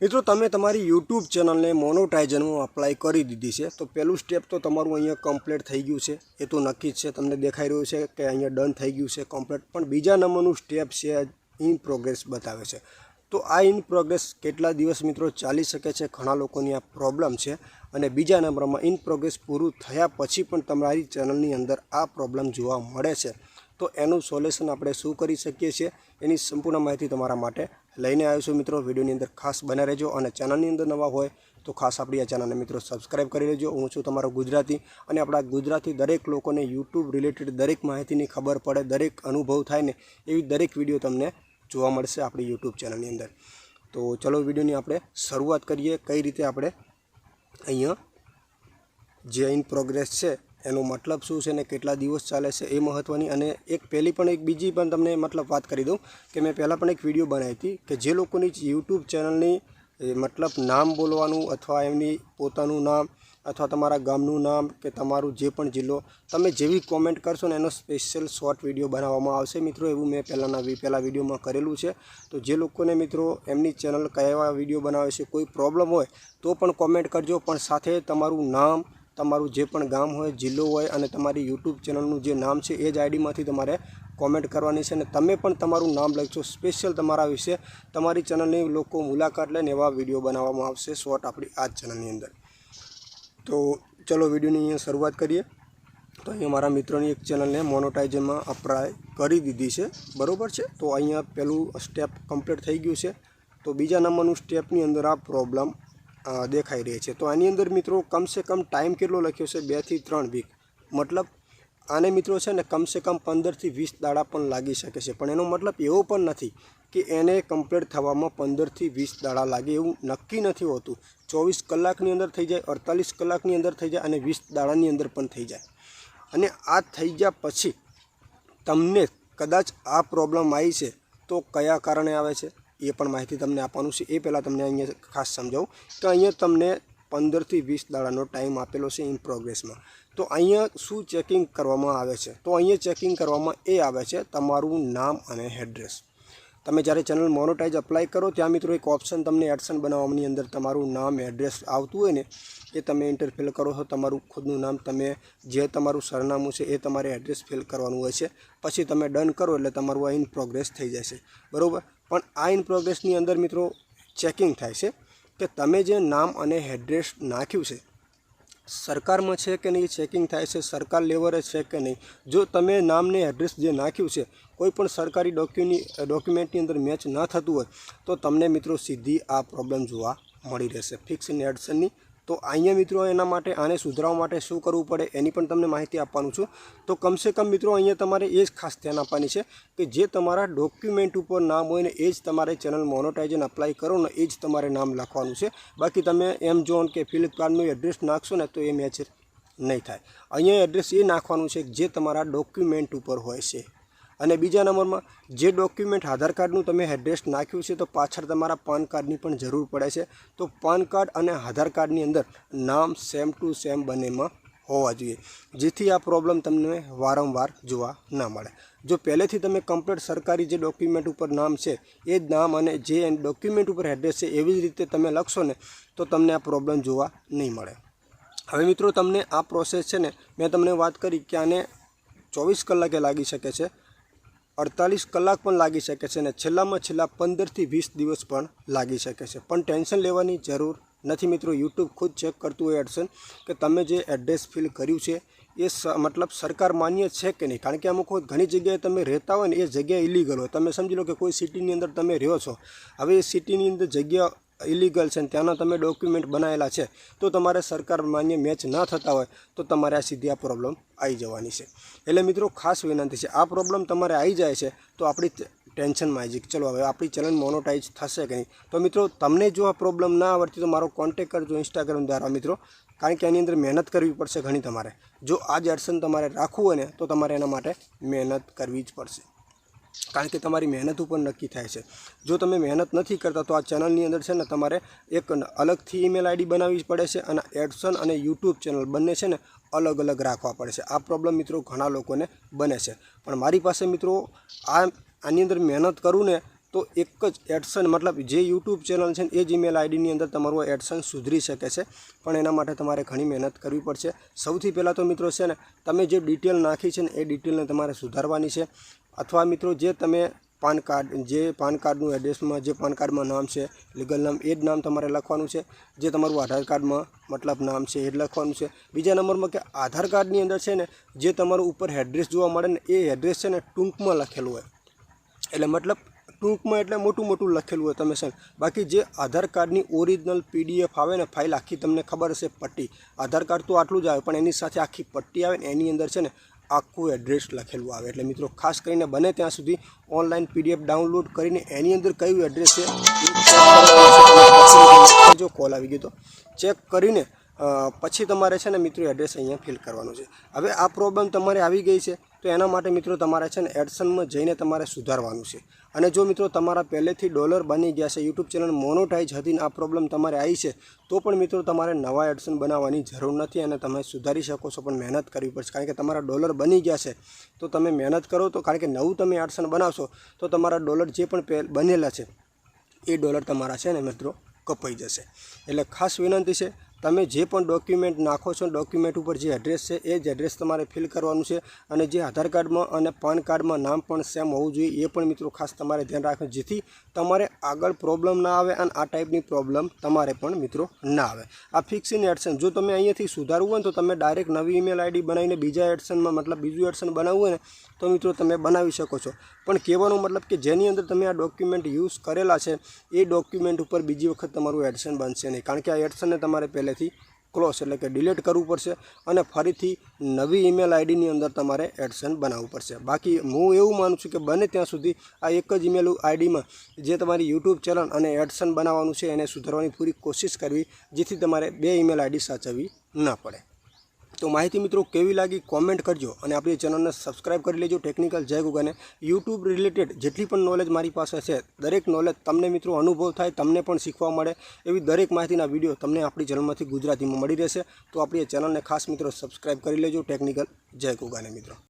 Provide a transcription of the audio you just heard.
मित्रों तमे तमारी यूट्यूब चैनल ने मोनेटाइजर में अप्लाय करी दीधी है। तो पहलू स्टेप तो तमारू अहीं कम्प्लीट थई गयुं छे, ए तो नक्की ज छे। तमने देखाई रह्युं छे कि अहीं डन थई गयुं छे कम्प्लीट। पण बीजा नंबरनुं स्टेप छे इन प्रोग्रेस बतावे छे। तो आ इन प्रोग्रेस केटला दिवस मित्रों चाली शके छे, घणा लोकोनी आ प्रॉब्लम छे। अने बीजा नंबरमां इन प्रोग्रेस पूरुं थया पछी पण तमारी चेनलनी अंदर आ प्रॉब्लम जोवा मळे छे। तो एનું સોલ્યુશન આપણે શું કરી શકીએ છીએ એની સંપૂર્ણ માહિતી તમારા માટે લઈને આવ્યો છું। મિત્રો વિડીયોની અંદર ખાસ બને રહેજો અને ચેનલની અંદર નવા હોય તો ખાસ આપણી આ ચેનલને મિત્રો સબસ્ક્રાઇબ કરી લેજો। હું છું તમારો ગુજરાતી અને આપણા ગુજરાતી દરેક લોકોને યુટ્યુબ રિલેટેડ દરેક માહિતીની ખબર પડે, દરેક અનુભવ થાય ને એવી દરેક વિડીયો તમને જોવા મળશે આપણી યુટ્યુબ ચેનલની અંદર। તો ચલો વિડીયોની આપણે શરૂઆત કરીએ। કઈ રીતે આપણે અહીંયા જે ઇન પ્રોગ્રેસ છે એનો मतलब શું છે ને કેટલા દિવસ ચાલે છે એ મહત્વની। અને એક પહેલી પણ એક બીજી પણ તમને मतलब વાત કરી દઉં કે મેં પહેલાં પણ એક વિડીયો બનાવી હતી કે જે લોકોની યુટ્યુબ ચેનલની मतलब નામ બોલવાનું અથવા એમની પોતાનું નામ અથવા તમારા ગામનું નામ કે તમારું જે પણ જિલ્લો તમે જેવી કોમેન્ટ કરશો ને એનો સ્પેશિયલ શોર્ટ વિડીયો બનાવવામાં આવશે મિત્રો। એવું મેં પહેલાં વિડીયોમાં કરેલું છે। તો જે લોકોને મિત્રો એમની ચેનલ કયા વિડીયો બનાવે છે કોઈ પ્રોબ્લેમ હોય તો પણ કોમેન્ટ કરજો, પણ સાથે તમારું નામ, તમારું જે પણ ગામ હોય, જિલ્લો હોય અને તમારી યુટ્યુબ ચેનલનું જે નામ છે એ જ આઈડીમાંથી તમારે કોમેન્ટ કરવાની છે। અને તમે પણ તમારું નામ લખજો, સ્પેશિયલ તમારા વિશે તમારી ચેનલની લોકો મુલાકાત લઈને એવા વિડીયો બનાવવામાં આવશે શોર્ટ આપણી આ ચેનલની અંદર। તો ચલો વિડીયોની અહીંયા શરૂઆત કરીએ। તો અહીંયા મારા મિત્રોની એક ચેનલને મોનેટાઇઝરમાં અપ્લાય કરી દીધી છે, બરાબર છે। તો અહીંયા પહેલું સ્ટેપ કમ્પ્લીટ થઈ ગયું છે। તો બીજા નંબરનું સ્ટેપની અંદર આ પ્રોબ્લેમ દેખાઈ રહી છે। તો આની અંદર મિત્રો कम से कम टाइम કેટલો લખ્યો છે 2 થી 3 વીક। मतलब આને મિત્રો છે ને कम से कम 15 થી 20 દાડા પણ લાગી શકે છે। પણ એનો મતલબ એવો પણ નથી કે એને કમ્પ્લીટ થવામાં 15 થી 20 દાડા લાગે, એવું નક્કી નથી હોતું। 24 કલાકની અંદર થઈ જાય, 48 કલાકની અંદર થઈ જાય અને 20 દાડાની અંદર પણ થઈ જાય। અને આ થઈ ગયા પછી તમને કદાચ આ પ્રોબ્લેમ આવી છે તો કયા કારણે આવે છે એ પણ માહિતી તમને આપવાનું છે। એ પહેલાં તમને અહીંયા ખાસ સમજાવું તો અહીંયા તમને 15 થી 20 દાડાનો ટાઈમ આપેલો છે ઇન પ્રોગ્રેસમાં। તો અહીંયા શું ચેકિંગ કરવામાં આવે છે? તો અહીંયા ચેકિંગ કરવામાં એ આવે છે તમારું નામ અને એડ્રેસ। તમે જ્યારે ચેનલ મોનેટાઇઝ અપ્લાય કરો ત્યાં મિત્રો એક ઓપ્શન તમને એડસન બનાવવાની અંદર તમારું નામ એડ્રેસ આવતું હોય ને એ તમે એન્ટર ફિલ કરો છો, તમારું ખુદનું નામ, તમે જે તમારું સરનામું છે એ તમારે એડ્રેસ ફિલ કરવાનું હોય છે। પછી તમે ડન કરો એટલે તમારું આ ઇન પ્રોગ્રેસ થઈ જશે, બરાબર। પણ આ ઇન પ્રોગ્રેસની અંદર મિત્રો ચેકિંગ થાય છે કે તમે જે નામ અને એડ્રેસ નાખ્યું છે સરકારમાં છે કે નહીં, ચેકિંગ થાય છે સરકાર લેવલે છે કે નહીં। જો તમે નામને એડ્રેસ જે નાખ્યું છે કોઈ પણ સરકારી ડોક્યુમેન્ટની અંદર મેચ ન થતું હોય તો તમને મિત્રો સીધી આ પ્રોબ્લેમ જોવા મળી રહેશે ફિક્સ ઇન એડસનની। તો અહીંયા મિત્રો એના માટે આને સુધારવા માટે શું કરવું પડે એની પણ તમને માહિતી આપવાનું છું। તો કમ સે કમ મિત્રો અહીંયા તમારે એ જ ખાસ ધ્યાન આપવાની છે કે જે તમારા ડોક્યુમેન્ટ ઉપર નામ હોય ને એ જ તમારે ચેનલ મોનેટાઇઝેશન અપ્લાય કરો ને એ જ તમારે નામ લખવાનું છે। બાકી તમે એમેઝોન કે ફ્લિપકાર્ટનું એડ્રેસ નાખશો ને તો એ મેચ નહીં થાય। અહીંયા એડ્રેસ એ નાખવાનું છે જે તમારા ડોક્યુમેન્ટ ઉપર હોય છે। અને બીજા નંબરમાં જે ડોક્યુમેન્ટ આધાર કાર્ડનું તમે એડ્રેસ નાખ્યું છે તો પાછળ તમારા પાન કાર્ડની પણ જરૂર પડે છે। તો પાન કાર્ડ અને આધાર કાર્ડની અંદર નામ સેમ ટુ સેમ બંનેમાં હોવા જોઈએ, જેથી આ પ્રોબ્લેમ તમને વારંવાર જોવા ન મળે। જો પહેલેથી તમે કમ્પ્લીટ સરકારી જે ડોક્યુમેન્ટ ઉપર નામ છે એ જ નામ અને જે ડોક્યુમેન્ટ ઉપર એડ્રેસ છે એવી જ રીતે તમે લખશો ને તો તમને આ પ્રોબ્લેમ જોવા નહીં મળે। હવે મિત્રો તમને આ પ્રોસેસ છે ને મેં તમને વાત કરી કે આને 24 કલાકે લાગી શકે છે, 48 કલાક પણ લાગી શકે છે અને છેલ્લામાં છેલ્લા 15 થી 20 દિવસ પણ લાગી શકે છે। પણ ટેન્શન લેવાની જરૂર નથી મિત્રો। યુટ્યુબ ખુદ ચેક કરતું હોય એડસન કે તમે જે એડ્રેસ ફિલ કર્યું છે એ मतलब સરકાર માન્ય છે કે નહીં। કારણ કે અમુક ઘણી જગ્યાએ તમે રહેતા હોય ને એ જગ્યા ઇલીગલ હોય। તમે સમજી લો કે કોઈ સિટીની અંદર તમે રહ્યો છો, હવે એ સિટીની અંદર જગ્યા ઇલીગલ છે, ત્યાંના તમે ડોક્યુમેન્ટ બનાવેલા છે તો તમારે સરકાર માન્ય મેચ ન થતા હોય તો તમારે આ સીધી આ પ્રોબ્લેમ આવી જવાની છે। એટલે મિત્રો ખાસ વિનંતી છે, આ પ્રોબ્લેમ તમારે આવી જાય છે તો આપણી ટેન્શનમાં આવી જાય। ચલો હવે આપણી ચેનલ મોનેટાઇઝ થશે કે નહીં। તો મિત્રો તમને જો આ પ્રોબ્લેમ ના આવડતી તો મારો કોન્ટેક્ટ કરજો ઇન્સ્ટાગ્રામ દ્વારા મિત્રો, કારણ કે આની અંદર મહેનત કરવી પડશે ઘણી તમારે। જો આ જ એડસન તમારે રાખવું હોય ને તો તમારે એના માટે મહેનત કરવી જ પડશે, કારણ કે તમારી મહેનત ઉપર નક્કી થાય છે। જો તમે મહેનત નથી કરતા તો આ ચેનલની અંદર છે ને તમારે એક અલગથી ઈમેલ આઈડી બનાવવી પડે છે અને એડસન અને યુટ્યુબ ચેનલ બંને છે ને અલગ અલગ રાખવા પડે છે। આ પ્રોબ્લેમ મિત્રો ઘણા લોકોને બને છે, પણ મારી પાસે મિત્રો આની અંદર મહેનત કરું ને તો એક જ એડસન મતલબ જે યુટ્યુબ ચેનલ છે એ જ ઈમેલ આઈડીની અંદર તમારું એડસન સુધરી શકે છે, પણ એના માટે તમારે ઘણી મહેનત કરવી પડશે. સૌથી પહેલાં તો મિત્રો છે ને તમે જે ડિટેલ નાખી છે ને એ ડિટેલને તમારે સુધારવાની છે, અથવા મિત્રો જે તમે પાન કાર્ડનું એડ્રેસમાં જે પાન કાર્ડમાં નામ છે લીગલ નામ એ જ નામ તમારે લખવાનું છે, જે તમારું આધાર કાર્ડમાં મતલબ નામ છે એ જ લખવાનું છે. બીજા નંબરમાં કે આધાર કાર્ડની અંદર છે ને જે તમારું ઉપર એડ્રેસ જોવા મળે ને એ એડ્રેસ છે ને ટૂંકમાં લખેલું હોય, એટલે મતલબ ટૂંકમાં એટલે મોટું લખેલું હોય તમે છે. બાકી જે આધાર કાર્ડની ઓરિજિનલ PDF આવે ને ફાઇલ આખી તમને ખબર હશે પટ્ટી, આધાર કાર્ડ તો આટલું જ આવે પણ એની સાથે આખી પટ્ટી આવે ને એની અંદર છે ને આખું એડ્રેસ લખેલું આવે. એટલે મિત્રો ખાસ કરીને બને ત્યાં સુધી ઓનલાઈન PDF ડાઉનલોડ કરીને એની અંદર કયું એડ્રેસ છે જો કોલ આવી ગયો તો ચેક કરીને પછી તમારે છે ને મિત્રો એડ્રેસ અહીંયા ફિલ કરવાનું છે. હવે આ પ્રોબ્લેમ તમારે આવી ગઈ છે તો એના માટે મિત્રો તમારે છે ને એડસનમાં જઈને તમારે સુધારવાનું છે. અને જો મિત્રો તમારા પહેલેથી ડોલર બની ગયા છે, યુટ્યુબ ચેનલ મોનોટાઈઝ હતી ને આ પ્રોબ્લેમ તમારે આવી છે તો પણ મિત્રો તમારે નવા એડસન બનાવવાની જરૂર નથી અને તમે સુધારી શકો છો, પણ મહેનત કરવી પડશે. કારણ કે તમારા ડોલર બની ગયા છે તો તમે મહેનત કરો તો, કારણ કે નવું તમે એડસન બનાવશો તો તમારા ડોલર જે પણ બનેલા છે એ ડોલર તમારા છે ને મિત્રો કપાઈ જશે. એટલે ખાસ વિનંતી છે તમે જે પણ ડોક્યુમેન્ટ નાખો છો ડોક્યુમેન્ટ ઉપર જે એડ્રેસ છે એ જ એડ્રેસ તમારે ફિલ કરવાનું છે. અને જે આધાર કાર્ડમાં અને પાન કાર્ડમાં નામ પણ સેમ હોવું જોઈએ એ પણ મિત્રો ખાસ તમારે ધ્યાન રાખવું, જેથી તમારે આગળ પ્રોબ્લેમ ના આવે અને આ ટાઈપની પ્રોબ્લેમ તમારે પણ મિત્રો ના આવે. આ ફિક્સિંગ એડસન જો તમે અહીંયાથી સુધારવું હોય ને તો તમે ડાયરેક્ટ નવી ઈમેલ આઈડી બનાવીને બીજા એડસનમાં મતલબ બીજું એડસન બનાવવું હોય ને તો મિત્રો તમે બનાવી શકો છો. પણ કહેવાનો મતલબ કે જેની અંદર તમે આ ડોક્યુમેન્ટ યુઝ કરેલા છે એ ડોક્યુમેન્ટ ઉપર બીજી વખત તમારું એડસન બનશે નહીં, કારણ કે આ એડસનને તમારે પહેલેથી ક્લોઝ એટલે કે ડિલીટ કરવું પડશે અને ફરીથી નવી ઈમેલ આઈડીની અંદર તમારે એડસન બનાવવું પડશે. બાકી હું એવું માનું છું કે બને ત્યાં સુધી આ એક જ ઈમેલ આઈડીમાં જે તમારી યુટ્યુબ ચેનલ અને એડસન બનાવવાનું છે એને સુધારવાની પૂરી કોશિશ કરવી, જેથી તમારે 2 ઈમેલ આઈડી સાચવવી ન પડે. તો માહિતી મિત્રો કેવી લાગી કોમેન્ટ કરજો અને આપણી ચેનલને સબસ્ક્રાઈબ કરી લેજો. ટેકનિકલ જય ગુગાને યુટ્યુબ રિલેટેડ જેટલી પણ નોલેજ મારી પાસે છે દરેક નોલેજ તમને મિત્રો અનુભવ થાય, તમને પણ શીખવા મળે એવી દરેક માહિતીના વિડીયો તમને આપણી ચેનલમાંથી ગુજરાતીમાં મળી રહેશે. તો આપણી ચેનલને ખાસ મિત્રો સબસ્ક્રાઈબ કરી લેજો. ટેકનિકલ જય ગુગાને મિત્રો.